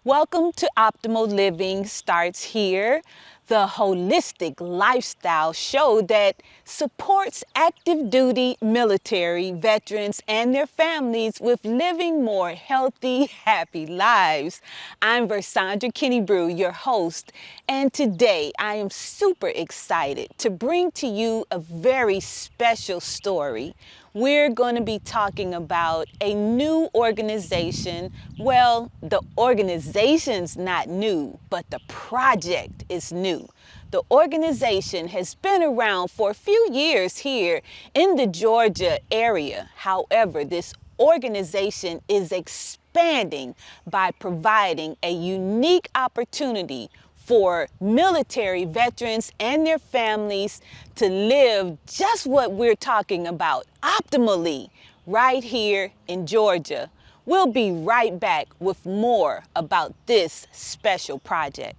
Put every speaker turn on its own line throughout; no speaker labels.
Welcome to Optimal Living Starts Here, the holistic lifestyle show that supports active duty military veterans and their families with living more healthy, happy lives. I'm Versandra Kinnebrew, your host, and today I am super excited to bring to you a very special story. We're going to be talking about a new organization. Well, the organization's not new, but the project is new. The organization has been around for a few years here in the Georgia area. However, this organization is expanding by providing a unique opportunity for military veterans and their families to live just what we're talking about optimally right here in Georgia. We'll be right back with more about this special project.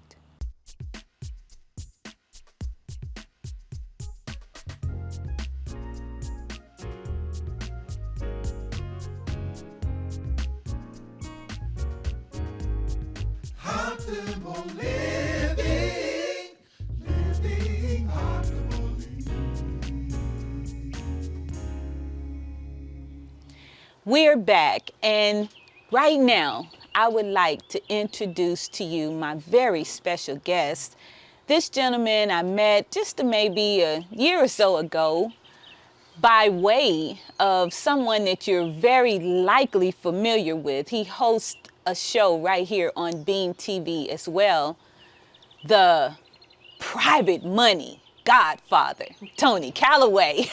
Optimal living, living optimally.
We're back, and right now I would like to introduce to you my very special guest. This gentleman I met just maybe a year or so ago by way of someone that you're very likely familiar with. He hosts a show right here on Beam TV as well, the Private Money Godfather, Tony Calloway.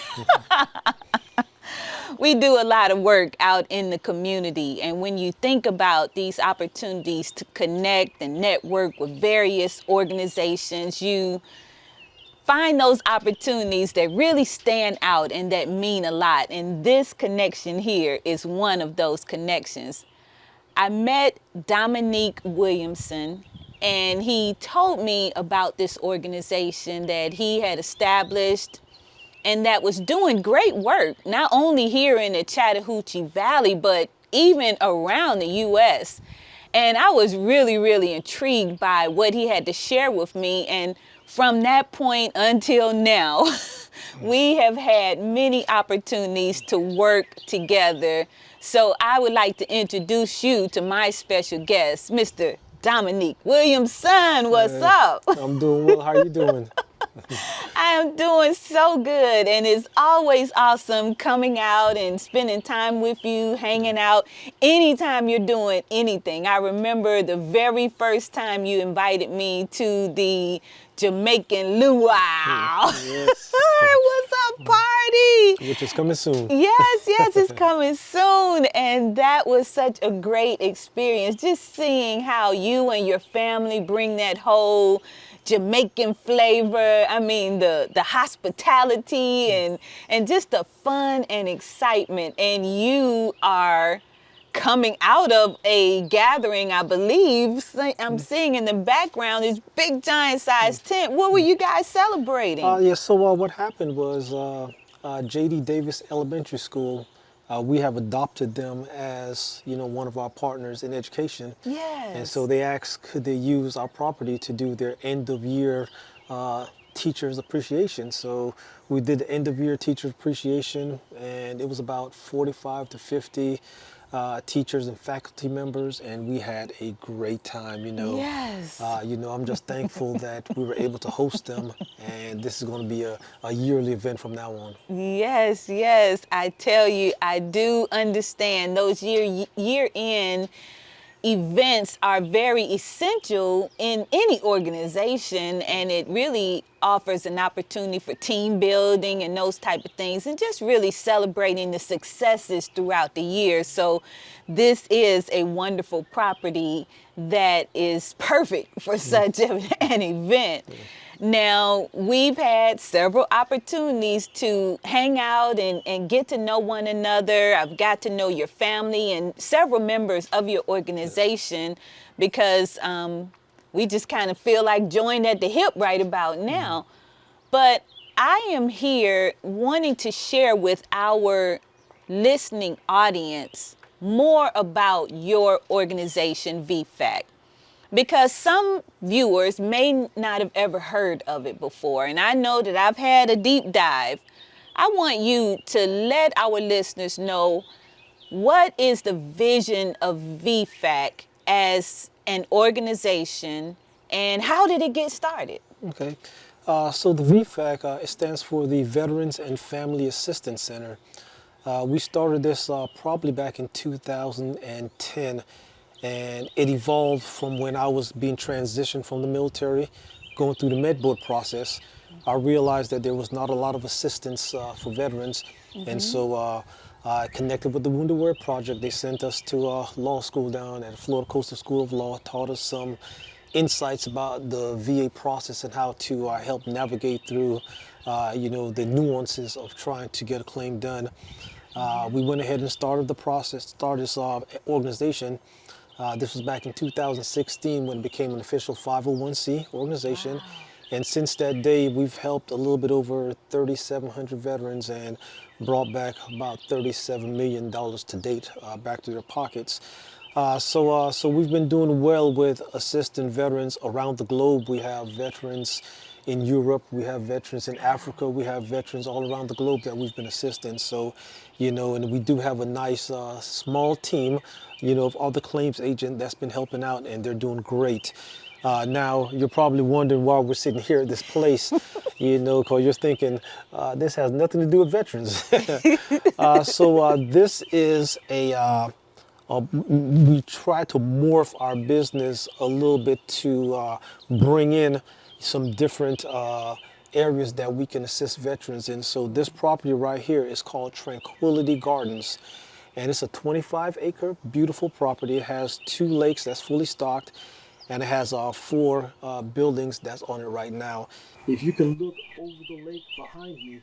We do a lot of work out in the community, and when you think about these opportunities to connect and network with various organizations, you find those opportunities that really stand out and that mean a lot. And this connection here is one of those connections. I met Dominique Williamson, and he told me about this organization that he had established and that was doing great work, not only here in the Chattahoochee Valley, but even around the U.S. And I was really, really intrigued by what he had to share with me. And from that point until now, we have had many opportunities to work together. So I would like to introduce you to my special guest, Mr. Dominique Williamson. What's up?
I'm doing well. How are you doing?
I am doing so good, and it's always awesome coming out and spending time with you, hanging out, anytime you're doing anything. I remember the very first time you invited me to the Jamaican Luau.
Yes.
It was a party.
Which is coming soon.
Yes, it's coming soon. And that was such a great experience. Just seeing how you and your family bring that whole Jamaican flavor. I mean, the hospitality and just the fun and excitement. And you are coming out of a gathering, I believe. I'm seeing in the background this big giant size tent. What were you guys celebrating?
So what happened was J.D. Davis Elementary School, we have adopted them as, one of our partners in education.
Yes.
And so they asked, could they use our property to do their end of year teachers appreciation. So we did the end of year teacher appreciation, and it was about 45 to 50 teachers and faculty members, and we had a great time.
Yes.
I'm just thankful that we were able to host them, and this is going to be a yearly event from now on.
Yes. I tell you, I do understand those year-end events are very essential in any organization, and it really offers an opportunity for team building and those type of things, and just really celebrating the successes throughout the year. So this is a wonderful property that is perfect for such an event. Now, we've had several opportunities to hang out and get to know one another. I've got to know your family and several members of your organization because we just kind of feel like joined at the hip right about now. But I am here wanting to share with our listening audience more about your organization, VFAC. because some viewers may not have ever heard of it before. And I know that I've had a deep dive. I want you to let our listeners know, what is the vision of VFAC as an organization, and how did it get started?
Okay. So the VFAC, it stands for the Veterans and Family Assistance Center. We started this probably back in 2010, and it evolved from when I was being transitioned from the military, going through the med board process. I realized that there was not a lot of assistance for veterans, and so I connected with the Wounded Warrior Project. They sent us to law school down at Florida Coastal School of Law, taught us some insights about the VA process and how to help navigate through, the nuances of trying to get a claim done. We went ahead and started the process, started this organization. This was back in 2016 when it became an official 501c organization. And since that day, we've helped a little bit over 3,700 veterans and brought back about $37 million to date back to their pockets. So we've been doing well with assisting veterans around the globe. We have veterans in Europe, we have veterans in Africa, we have veterans all around the globe that we've been assisting. So, and we do have a nice small team, of other claims agent that's been helping out, and they're doing great. Now, you're probably wondering why we're sitting here at this place, because you're thinking, this has nothing to do with veterans. This is we try to morph our business a little bit to bring in some different areas that we can assist veterans in. So this property right here is called Tranquility Gardens, and it's a 25-acre beautiful property. It has 2 lakes that's fully stocked, and it has 4 buildings that's on it right now. If you can look over the lake behind me,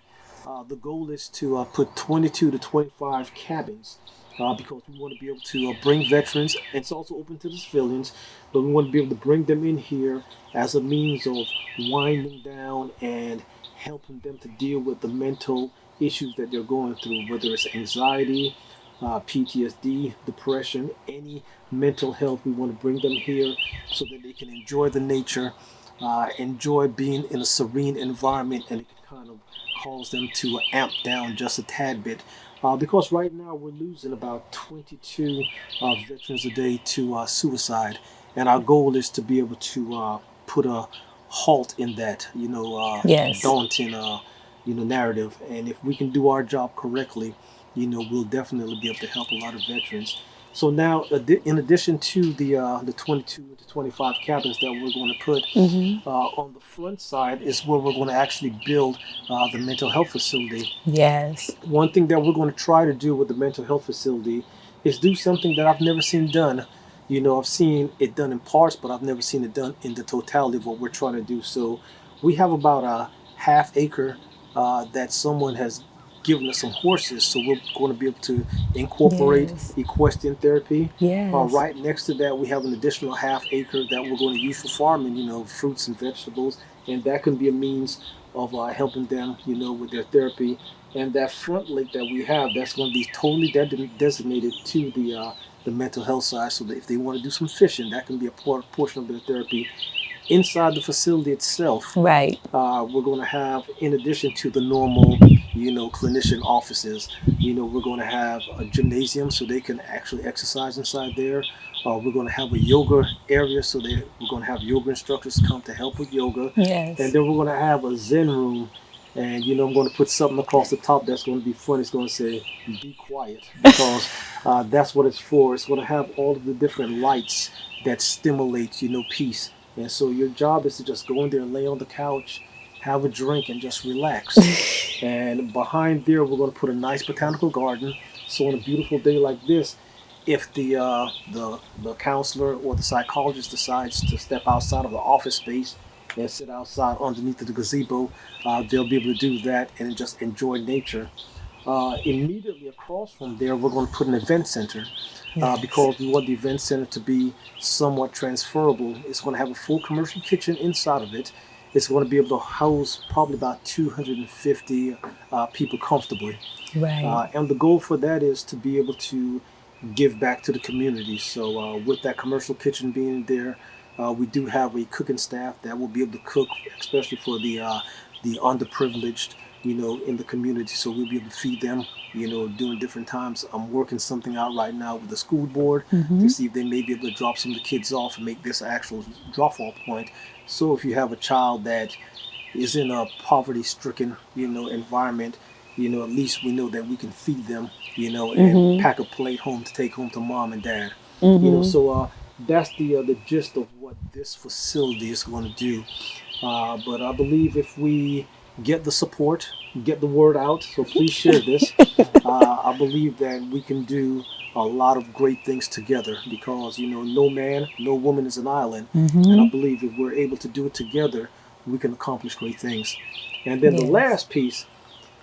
the goal is to put 22 to 25 cabins, because we want to be able to bring veterans, and it's also open to the civilians, but we want to be able to bring them in here as a means of winding down and helping them to deal with the mental issues that they're going through, whether it's anxiety, PTSD, depression, any mental health. We want to bring them here so that they can enjoy the nature, enjoy being in a serene environment, and it can kind of cause them to amp down just a tad bit. Because right now we're losing about 22 veterans a day to suicide, and our goal is to be able to put a halt in that,
Yes.
daunting, narrative. And if we can do our job correctly, we'll definitely be able to help a lot of veterans. So now, in addition to the 22 to 25 cabins that we're going to put on the front side, is where we're going to actually build the mental health facility.
Yes.
One thing that we're going to try to do with the mental health facility is do something that I've never seen done. I've seen it done in parts, but I've never seen it done in the totality of what we're trying to do. So we have about a half acre that someone has given us some horses. So we're going to be able to incorporate
Yes.
equestrian therapy.
Yes.
Right next to that, we have an additional half acre that we're going to use for farming, fruits and vegetables. And that can be a means of helping them, with their therapy. And that front lake that we have, that's going to be totally designated to the mental health side, so that if they want to do some fishing, that can be a portion of their therapy. Inside the facility itself,
Right.
we're going to have, in addition to the normal, clinician offices, we're going to have a gymnasium so they can actually exercise inside there. We're going to have a yoga area, so we're going to have yoga instructors come to help with yoga.
Yes.
And then we're going to have a Zen room. And I'm going to put something across the top that's going to be fun. It's going to say, "Be quiet," because that's what it's for. It's going to have all of the different lights that stimulate, peace. And so your job is to just go in there, lay on the couch, have a drink, and just relax. And behind there, we're going to put a nice botanical garden. So on a beautiful day like this, if the counselor or the psychologist decides to step outside of the office space and sit outside underneath the gazebo, they'll be able to do that and just enjoy nature. Immediately across from there, we're going to put an event center, because we want the event center to be somewhat transferable. It's going to have a full commercial kitchen inside of it. It's going to be able to house probably about 250 people comfortably.
Right.
And the goal for that is to be able to give back to the community. So with that commercial kitchen being there, We do have a cooking staff that will be able to cook, especially for the underprivileged, in the community. So we'll be able to feed them, during different times. I'm working something out right now with the school board to see if they may be able to drop some of the kids off and make this an actual drop-off point. So if you have a child that is in a poverty-stricken, environment, at least we know that we can feed them, and pack a plate home to take home to mom and dad. So that's the gist of what this facility is going to do. But I believe if we get the support, get the word out, so please share this. I believe that we can do a lot of great things together because, no man, no woman is an island. And I believe if we're able to do it together, we can accomplish great things. And then the last piece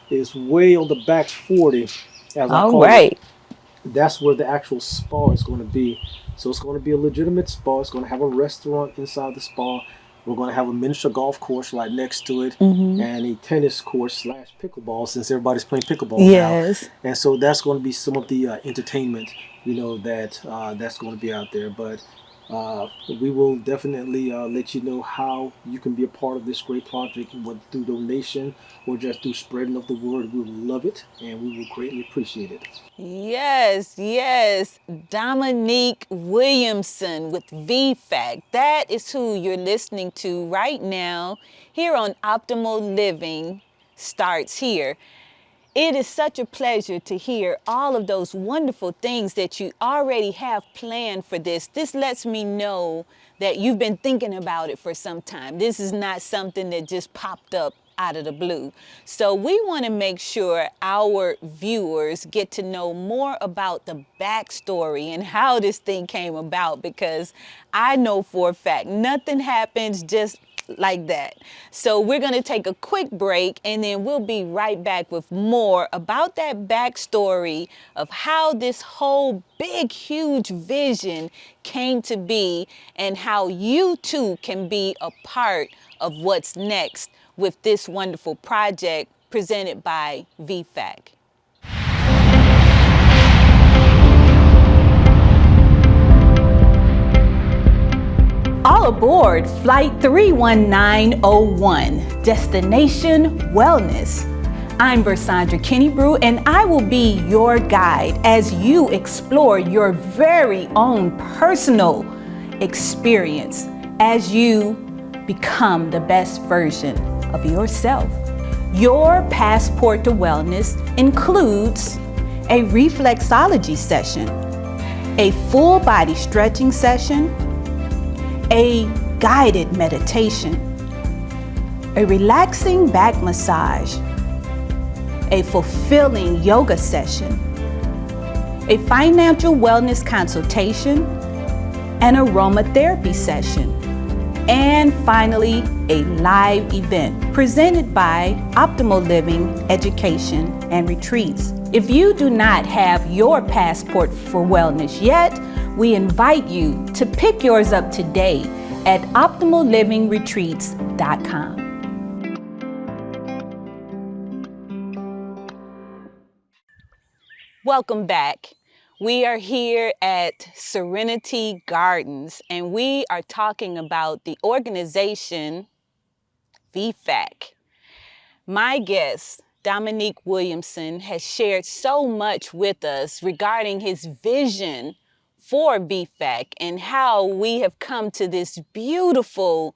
is way on the back 40, as I call it. That's where the actual spa is going to be. So it's going to be a legitimate spa. It's going to have a restaurant inside the spa. We're going to have a miniature golf course right next to it, and a tennis course / pickleball, since everybody's playing pickleball now. And so that's going to be some of the entertainment, that's going to be out there. But we will definitely let you know how you can be a part of this great project, whether through donation or just through spreading of the word. We will love it, and we will greatly appreciate it.
Yes. Dominique Williamson with VFAC. That is who you're listening to right now here on Optimal Living Starts Here. It is such a pleasure to hear all of those wonderful things that you already have planned for this. This lets me know that you've been thinking about it for some time. This is not something that just popped up out of the blue. So we want to make sure our viewers get to know more about the backstory and how this thing came about, because I know for a fact nothing happens just like that. So we're going to take a quick break, and then we'll be right back with more about that backstory of how this whole big, huge vision came to be, and how you too can be a part of what's next with this wonderful project presented by VFAC. All aboard Flight 31901, Destination Wellness. I'm Versandra Kennebrew, and I will be your guide as you explore your very own personal experience as you become the best version of yourself. Your passport to wellness includes a reflexology session, a full body stretching session, a guided meditation, a relaxing back massage, a fulfilling yoga session, a financial wellness consultation, an aromatherapy session, and finally, a live event presented by Optimal Living Education and Retreats. If you do not have your passport for wellness yet, we invite you to pick yours up today at optimallivingretreats.com. Welcome back. We are here at Serenity Gardens, and we are talking about the organization VFAC. My guest, Dominique Williamson, has shared so much with us regarding his vision for VFAC and how we have come to this beautiful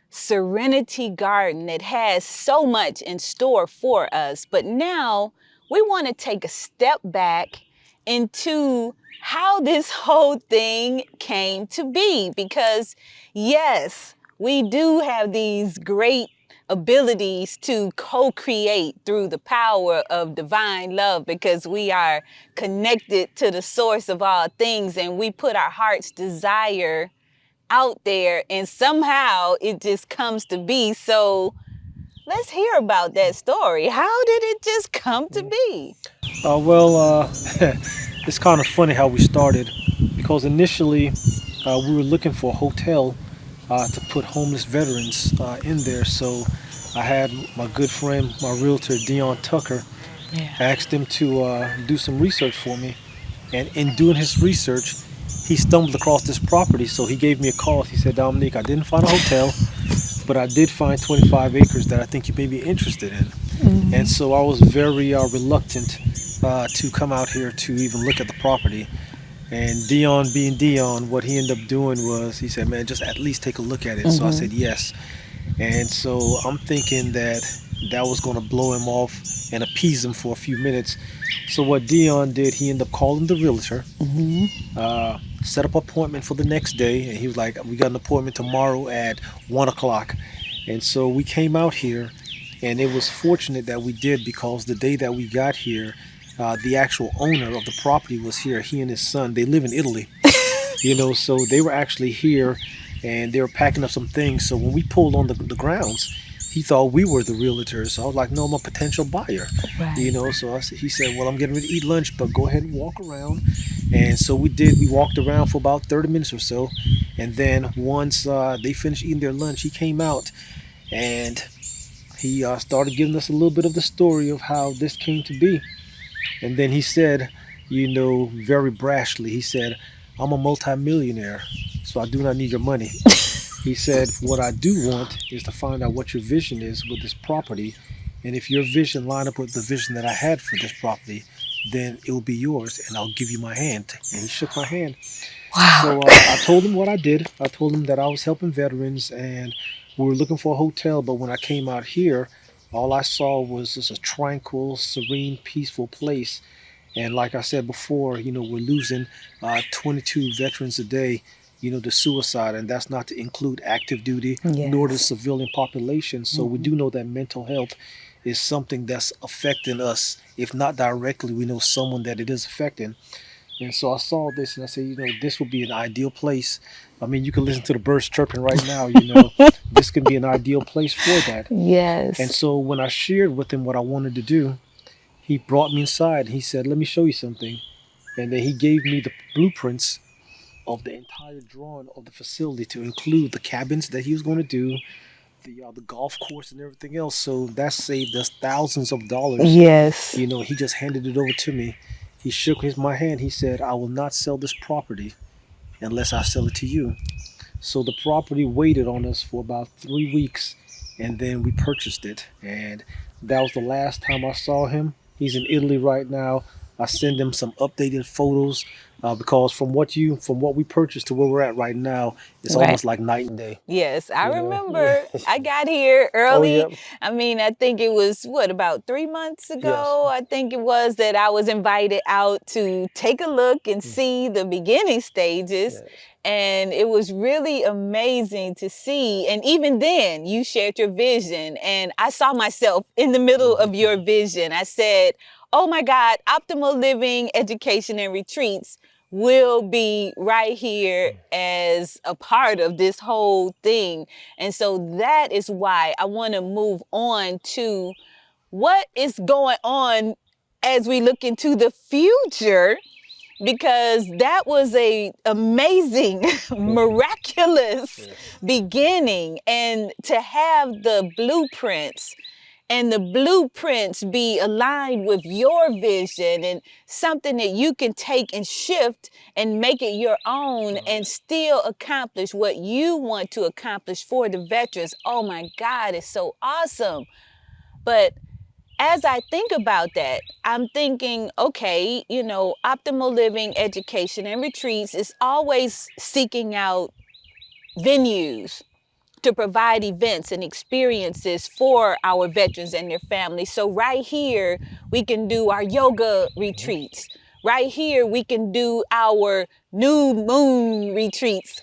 Serenity Garden that has so much in store for us. But now we want to take a step back into how this whole thing came to be, because yes, we do have these great abilities to co-create through the power of divine love, because we are connected to the source of all things, and we put our heart's desire out there, and somehow it just comes to be. So let's hear about that story. How did it just come to be?
It's kind of funny how we started, because initially we were looking for a hotel to put homeless veterans in there. So I had my good friend, my realtor, Dion Tucker, asked him to do some research for me. And in doing his research, he stumbled across this property, so he gave me a call. He said, Dominique, I didn't find a hotel, but I did find 25 acres that I think you may be interested in. And so I was very reluctant to come out here to even look at the property. And Dion, being Dion, what he ended up doing was he said, "Man, just at least take a look at it." So I said yes. And so I'm thinking that that was going to blow him off and appease him for a few minutes. So what Dion did, he ended up calling the realtor, set up an appointment for the next day, and he was like, "We got an appointment tomorrow at 1 o'clock." And so we came out here, and it was fortunate that we did because the day that we got here, the actual owner of the property was here. He and his son, they live in Italy, so they were actually here, and they were packing up some things. So when we pulled on the grounds, he thought we were the realtors. So I was like, no, I'm a potential buyer.
Right.
So he said, well, I'm getting ready to eat lunch, but go ahead and walk around. And so we did. We walked around for about 30 minutes or so. And then once they finished eating their lunch, he came out, and he started giving us a little bit of the story of how this came to be. And then he said, very brashly, he said, I'm a multimillionaire, so I do not need your money. He said, what I do want is to find out what your vision is with this property. And if your vision line up with the vision that I had for this property, then it will be yours and I'll give you my hand. And he shook my hand.
Wow.
So I told him what I did. I told him that I was helping veterans and we were looking for a hotel. But when I came out here, all I saw was just a tranquil, serene, peaceful place. And like I said before, we're losing 22 veterans a day, to suicide. And that's not to include active duty nor the
Yes.
civilian population. So we do know that mental health is something that's affecting us. If not directly, we know someone that it is affecting. And so I saw this and I said, this would be an ideal place. I mean, you can listen to the birds chirping right now, this could be an ideal place for that. And
Yes.
so when I shared with him what I wanted to do, he brought me inside. He said, let me show you something. And then he gave me the blueprints of the entire drawing of the facility to include the cabins that he was going to do, the golf course and everything else. So that saved us thousands of dollars.
Yes.
He just handed it over to me. He shook my hand. He said, I will not sell this property unless I sell it to you. So the property waited on us for about 3 weeks, and then we purchased it. And that was the last time I saw him. He's in Italy right now. I send him some updated photos because from what we purchased to where we're at right now, it's
Right.
almost like night and day.
Yes, I
Yeah.
remember I got here
Oh,
early.
yep.
I mean, I think it was about 3 months
Yes.
ago. I think it was that I was invited out to take a look and see the beginning stages.
Yes.
And it was really amazing to see. And even then, you shared your vision, and I saw myself in the middle of your vision. I said, oh my God, Optimal Living Education and Retreats will be right here as a part of this whole thing. And so that is why I want to move on to what is going on as we look into the future, because that was a amazing miraculous beginning. And to have the blueprints and the blueprints be aligned with your vision and something that you can take and shift and make it your own and still accomplish what you want to accomplish for the veterans. Oh my God, it's so awesome. But as I think about that, I'm thinking, okay, Optimal Living Education and Retreats is always seeking out venues to provide events and experiences for our veterans and their families. So right here, we can do our yoga retreats. Right here, we can do our new moon retreats.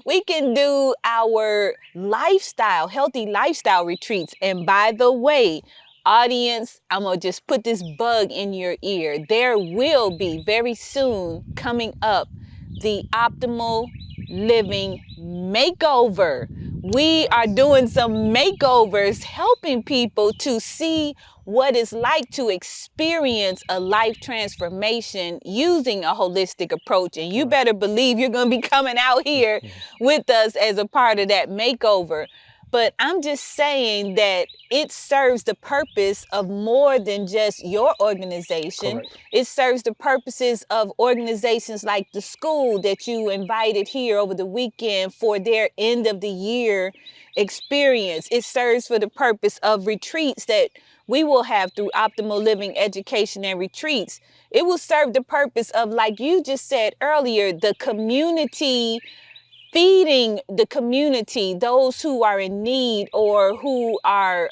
We can do our healthy lifestyle retreats. And by the way, audience, I'm going to just put this bug in your ear. There will be very soon coming up the Optimal Living Makeover. We are doing some makeovers, helping people to see what it's like to experience a life transformation using a holistic approach. And you better believe you're going to be coming out here with us as a part of that makeover. But I'm just saying that it serves the purpose of more than just your organization.
Correct.
It serves the purposes of organizations like the school that you invited here over the weekend for their end of the year experience. It serves for the purpose of retreats that we will have through Optimal Living Education and Retreats. It will serve the purpose of, like you just said earlier, the community, feeding the community, those who are in need or who are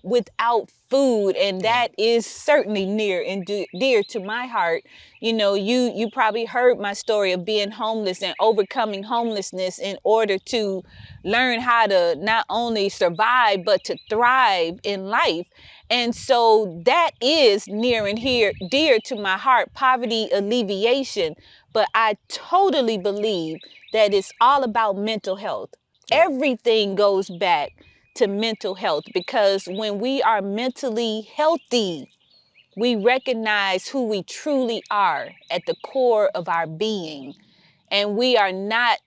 without food. And that is certainly near and dear to my heart. You know, you probably heard my story of being homeless and overcoming homelessness in order to learn how to not only survive, but to thrive in life. And so that is near and dear to my heart, poverty alleviation. But I totally believe that it's all about mental health. Everything goes back to mental health, because when we are mentally healthy, we recognize who we truly are at the core of our being, and we are not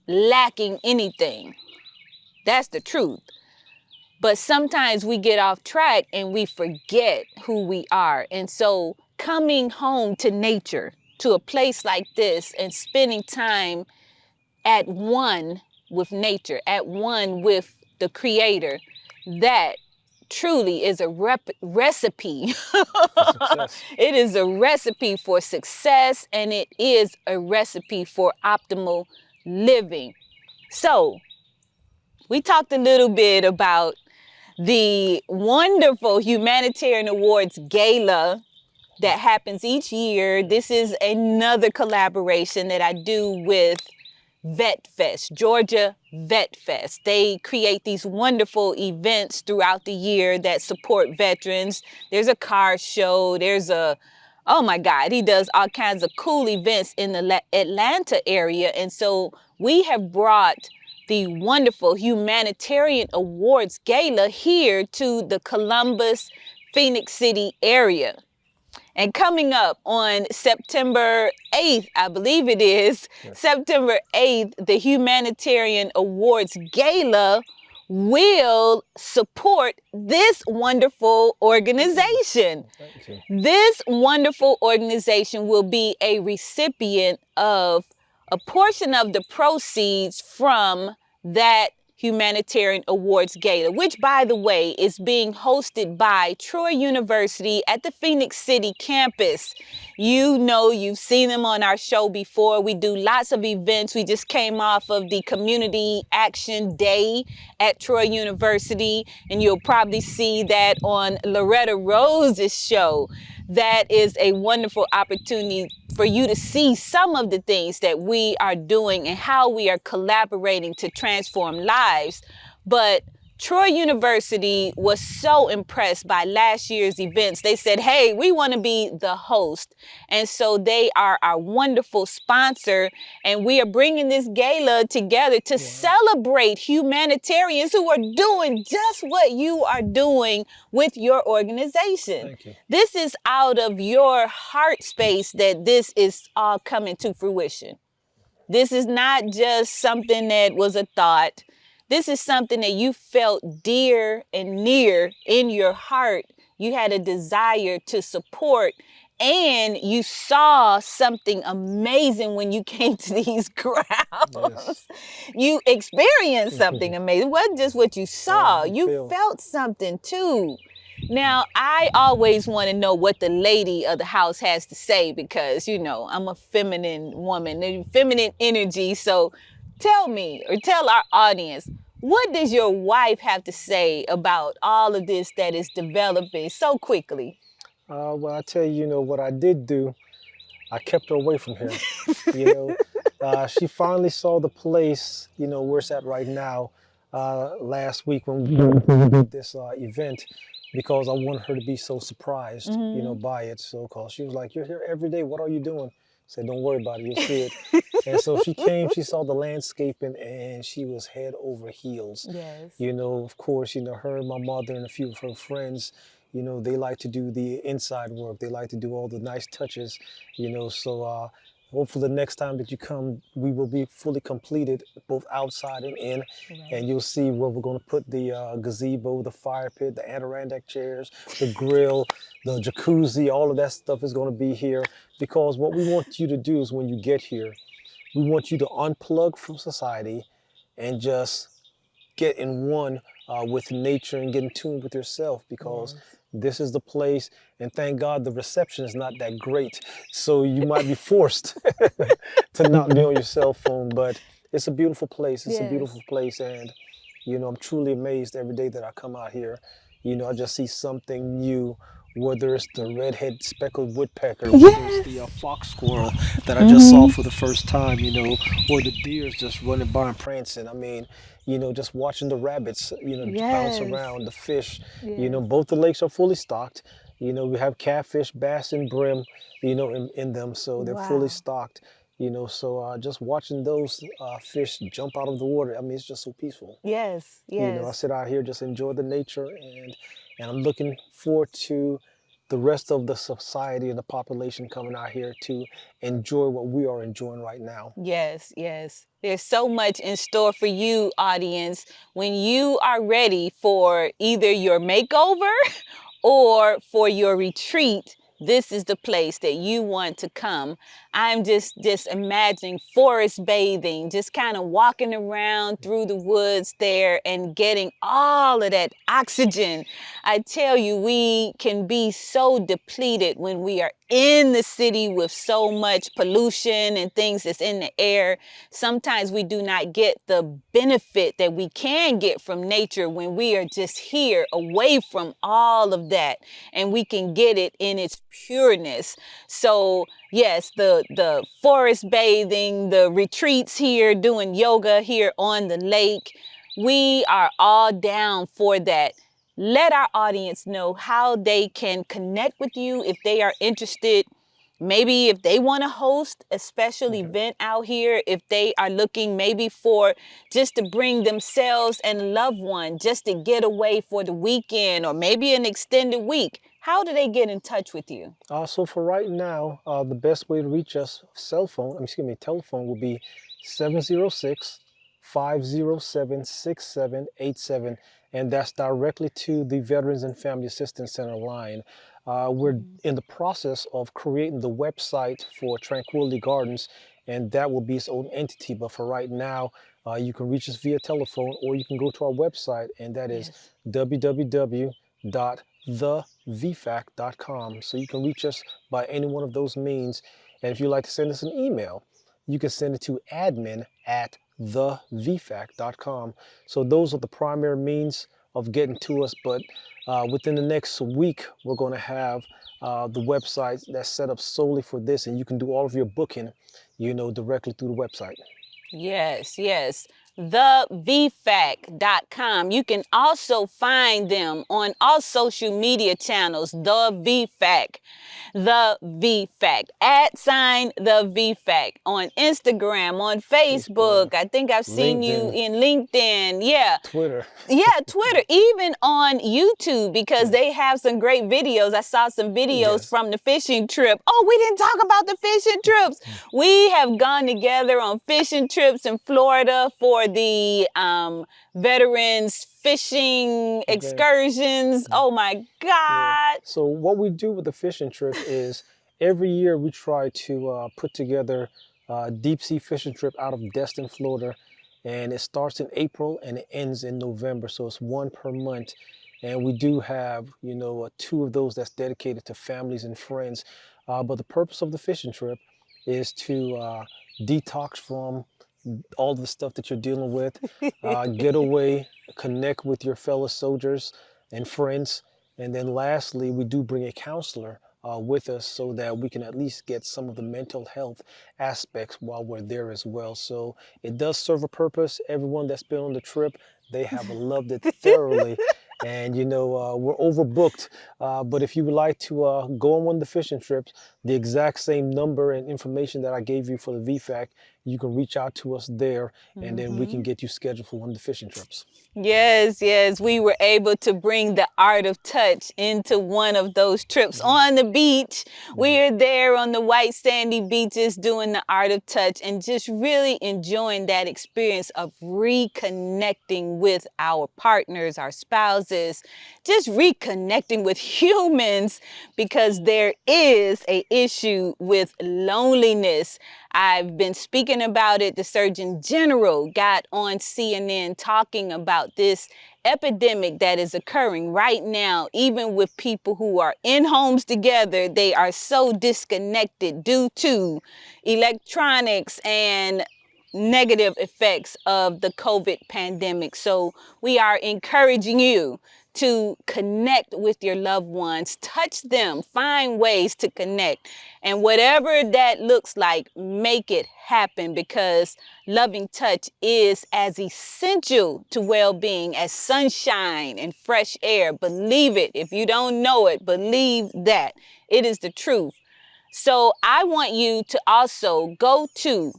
lacking anything. That's the truth. But sometimes we get off track and we forget who we are. And so coming home to nature, to a place like this, and spending time at one with nature, at one with the Creator, that truly is a recipe.
For success.
It is a recipe for success, and it is a recipe for optimal living. So we talked a little bit about the wonderful Humanitarian Awards Gala that happens each year. This is another collaboration that I do with Vet Fest, Georgia Vet Fest. They create these wonderful events throughout the year that support veterans. There's a car show. Oh my God, he does all kinds of cool events in the Atlanta area. And so we have brought the wonderful Humanitarian Awards Gala here to the Columbus, Phoenix City area. And coming up on September 8th, I believe it is, September 8th, the Humanitarian Awards Gala will support this wonderful organization.
Thank you.
This wonderful organization will be a recipient of a portion of the proceeds from that Humanitarian Awards Gala, which, by the way, is being hosted by Troy University at the Phoenix City campus. You know, you've seen them on our show before. We do lots of events. We just came off of the Community Action Day at Troy University, and you'll probably see that on Loretta Rose's show. That is a wonderful opportunity for you to see some of the things that we are doing and how we are collaborating to transform lives. But Troy University was so impressed by last year's events. They said, hey, we want to be the host. And so they are our wonderful sponsor. And we are bringing this gala together to celebrate humanitarians who are doing just what you are doing with your organization.
Thank you.
This is out of your heart space that this is all coming to fruition. This is not just something that was a thought. This is something that you felt dear and near in your heart. You had a desire to support, and you saw something amazing when you came to these grounds.
Yes.
You experienced something amazing. It wasn't just what you saw. You
feel.
felt something too. Now, I always want to know what the lady of the house has to say, because, you know, I'm a feminine woman, feminine energy. So tell me, or tell our audience, what does your wife have to say about all of this that is developing so quickly?
Well, I tell you, you know, what I did do, I kept her away from here. You know, she finally saw the place, you know, where it's at right now, last week when we did this event, because I wanted her to be so surprised, you know, by it. So, cause she was like, "You're here every day. What are you doing?" I said, "Don't worry about it. You'll see it." And so she came, she saw the landscaping, and she was head over heels.
Yes.
You know, of course, you know, her, my mother, and a few of her friends, you know, they like to do the inside work. They like to do all the nice touches, you know. So Hopefully, the next time that you come, we will be fully completed, both outside and in, and you'll see where we're going to put the gazebo, the fire pit, the Adirondack chairs, the grill, the jacuzzi. All of that stuff is going to be here because what we want you to do is when you get here, we want you to unplug from society and just get in one with nature and get in tune with yourself because this is the place. And thank God the reception is not that great. So you might be forced to not be on your cell phone, but it's a beautiful place. It's a beautiful place. And, you know, I'm truly amazed every day that I come out here. You know, I just see something new, whether it's the red-headed speckled woodpecker, whether it's the fox squirrel that I just saw for the first time, you know, or the deers just running by and prancing. I mean, you know, just watching the rabbits, you know, bounce around, the fish. You know, both the lakes are fully stocked. You know, we have catfish, bass, and brim, you know, in them, so they're fully stocked. You know, so just watching those fish jump out of the water, I mean, it's just so peaceful.
Yes,
You know, I
yes.
sit out here, just enjoy the nature, and I'm looking forward to the rest of the society and the population coming out here to enjoy what we are enjoying right now.
Yes, yes. There's so much in store for you, audience, when you are ready for either your makeover or for your retreat. This is the place that you want to come. I'm just imagining forest bathing, just kind of walking around through the woods there and getting all of that oxygen. I tell you, we can be so depleted when we are in the city with so much pollution and things that's in the air. Sometimes we do not get the benefit that we can get from nature when we are just here away from all of that, and we can get it in its pureness. So yes, the forest bathing, the retreats here, doing yoga here on the lake, we are all down for that. Let our audience know how they can connect with you if they are interested. Maybe if they want to host a special event out here, if they are looking maybe for just to bring themselves and a loved one just to get away for the weekend or maybe an extended week, how do they get in touch with you?
So for right now, the best way to reach us, telephone will be 706-507-6787, and that's directly to the Veterans and Family Assistance Center line. We're in the process of creating the website for Tranquility Gardens, and that will be its own entity. But for right now, you can reach us via telephone, or you can go to our website, and that is www.thevfac.com. So you can reach us by any one of those means. And if you'd like to send us an email, you can send it to admin@thevfac.com. So those are the primary means of getting to us. But within the next week, we're going to have the website that's set up solely for this, and you can do all of your booking, you know, directly through the website.
Yes, yes. TheVFac.com. You can also find them on all social media channels. The VFac. The VFac. The VFac. On Instagram, on Facebook. I think I've seen you
LinkedIn,
in LinkedIn. Yeah.
Twitter.
Yeah, Twitter, even on YouTube, because they have some great videos. I saw some videos
Yes.
from the fishing trip. Oh, we didn't talk about the fishing trips. We have gone together on fishing trips in Florida for the veterans fishing excursions. Oh my God.
So what we do with the fishing trip is every year we try to put together a deep sea fishing trip out of Destin, Florida, and it starts in April and it ends in November. So it's one per month, and we do have, you know, two of those that's dedicated to families and friends. But the purpose of the fishing trip is to detox from all the stuff that you're dealing with, get away, connect with your fellow soldiers and friends. And then lastly, we do bring a counselor with us so that we can at least get some of the mental health aspects while we're there as well. So it does serve a purpose. Everyone that's been on the trip, they have loved it thoroughly. And you know, we're overbooked. But if you would like to go on one of the fishing trips, the exact same number and information that I gave you for the VFAC, you can reach out to us there, and then we can get you scheduled for one of the fishing trips.
Yes, yes, we were able to bring the art of touch into one of those trips on the beach. We are there on the white sandy beaches doing the art of touch and just really enjoying that experience of reconnecting with our partners, our spouses, just reconnecting with humans, because there is a issue with loneliness. I've been speaking about it. The Surgeon General got on CNN talking about this epidemic that is occurring right now, even with people who are in homes together. They are so disconnected due to electronics and negative effects of the COVID pandemic. So we are encouraging you to connect with your loved ones, touch them, find ways to connect. And whatever that looks like, make it happen, because loving touch is as essential to well-being as sunshine and fresh air. Believe it. If you don't know it, believe that. It is the truth. So I want you to also go to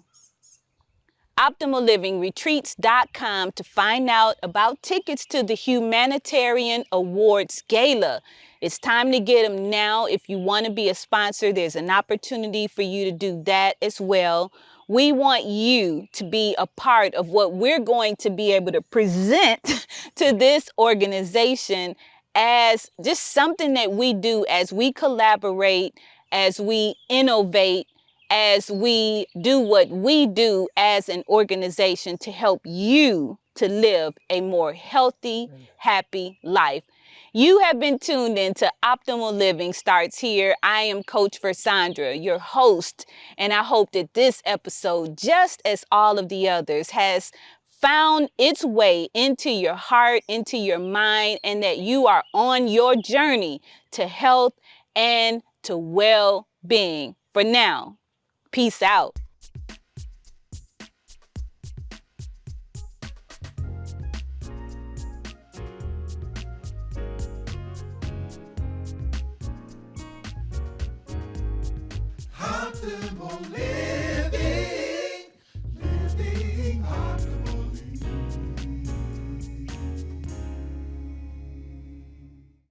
OptimalLivingRetreats.com to find out about tickets to the Humanitarian Awards Gala. It's time to get them now. If you want to be a sponsor, there's an opportunity for you to do that as well. We want you to be a part of what we're going to be able to present to this organization as just something that we do as we collaborate, as we innovate, as we do what we do as an organization to help you to live a more healthy, happy life. You have been tuned in to Optimal Living Starts Here. I am Coach Versandra, your host, and I hope that this episode, just as all of the others, has found its way into your heart, into your mind, and that you are on your journey to health and to well-being. For now, peace out.
Optimal living.